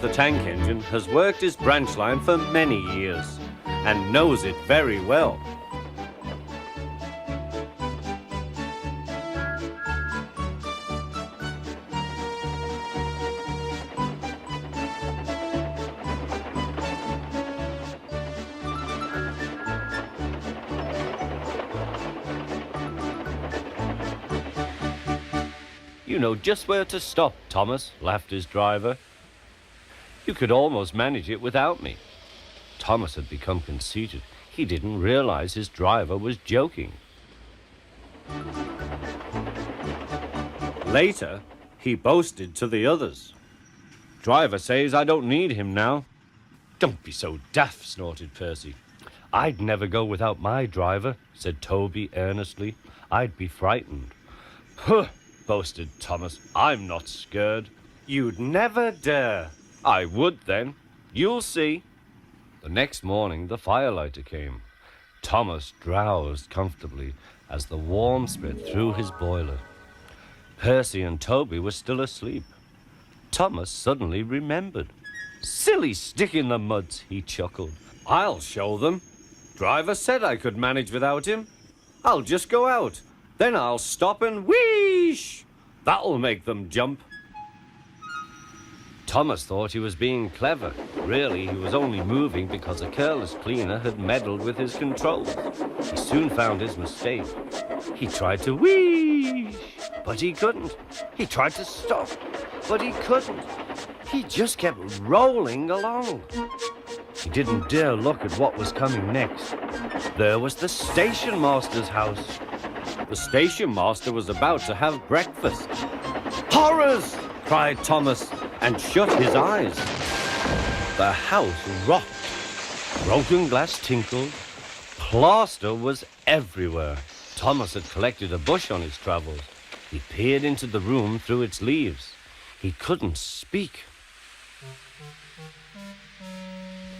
the tank engine has worked his Branchline for many years and knows it very well. You know just where to stop, Thomas, laughed his driver. You could almost manage it without me. Thomas had become conceited. He didn't realize his driver was joking. Later, he boasted to the others. Driver says I don't need him now. Don't be so daft, snorted Percy. I'd never go without my driver, said Toby earnestly. I'd be frightened. Huh, boasted Thomas. I'm not scared. You'd never dare. I would then. You'll see. The next morning, the firelighter came. Thomas drowsed comfortably as the warmth spread through his boiler. Percy and Toby were still asleep. Thomas suddenly remembered. Silly stick in the muds, he chuckled. I'll show them. Driver said I could manage without him. I'll just go out. Then I'll stop and wheesh. That'll make them jump. Thomas thought he was being clever. Really, he was only moving because a careless cleaner had meddled with his controls. He soon found his mistake. He tried to wheesh, but he couldn't. He tried to stop, but he couldn't. He just kept rolling along. He didn't dare look at what was coming next. There was the station master's house. The station master was about to have breakfast. Horrors! Cried Thomas and shut his eyes. The house rocked. Broken glass tinkled. Plaster was everywhere. Thomas had collected a bush on his travels. He peered into the room through its leaves. He couldn't speak.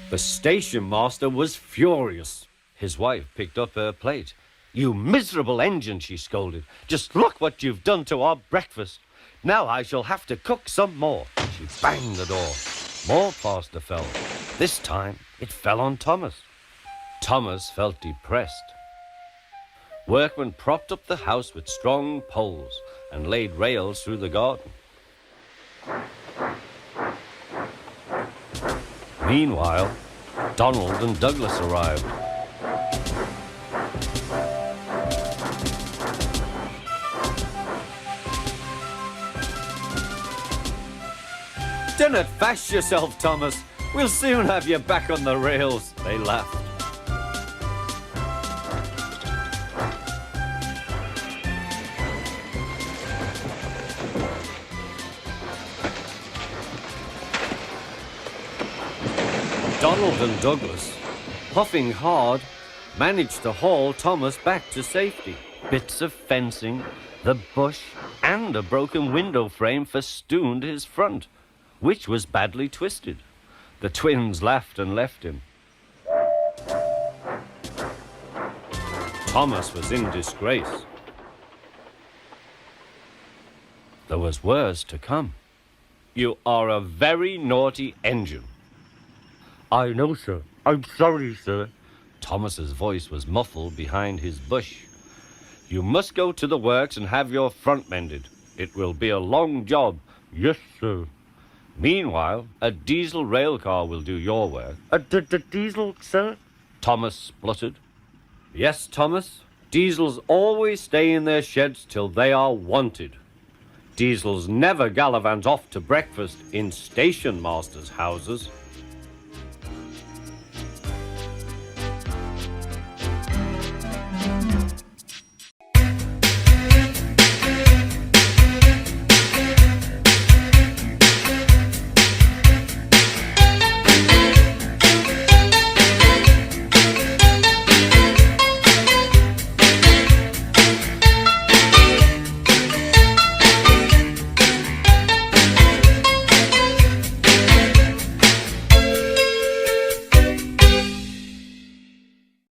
The station master was furious. His wife picked up her plate. You miserable engine, she scolded. Just look what you've done to our breakfast. Now I shall have to cook some more. She banged the door. More plaster fell. This time it fell on Thomas. Thomas felt depressed. Workmen propped up the house with strong poles and laid rails through the garden. Meanwhile, Donald and Douglas arrived. Do not fash yourself, Thomas. We'll soon have you back on the rails, they laughed. Donald and Douglas, puffing hard, managed to haul Thomas back to safety. Bits of fencing, the bush, and a broken window frame festooned his front, which was badly twisted. The twins laughed and left him. Thomas was in disgrace. There was worse to come. You are a very naughty engine. I know, sir. I'm sorry, sir. Thomas's voice was muffled behind his bush. You must go to the works and have your front mended. It will be a long job. Yes, sir. Meanwhile, a diesel rail car will do your work. A diesel, sir? Thomas spluttered. Yes, Thomas. Diesels always stay in their sheds till they are wanted. Diesels never gallivant off to breakfast in station masters' houses.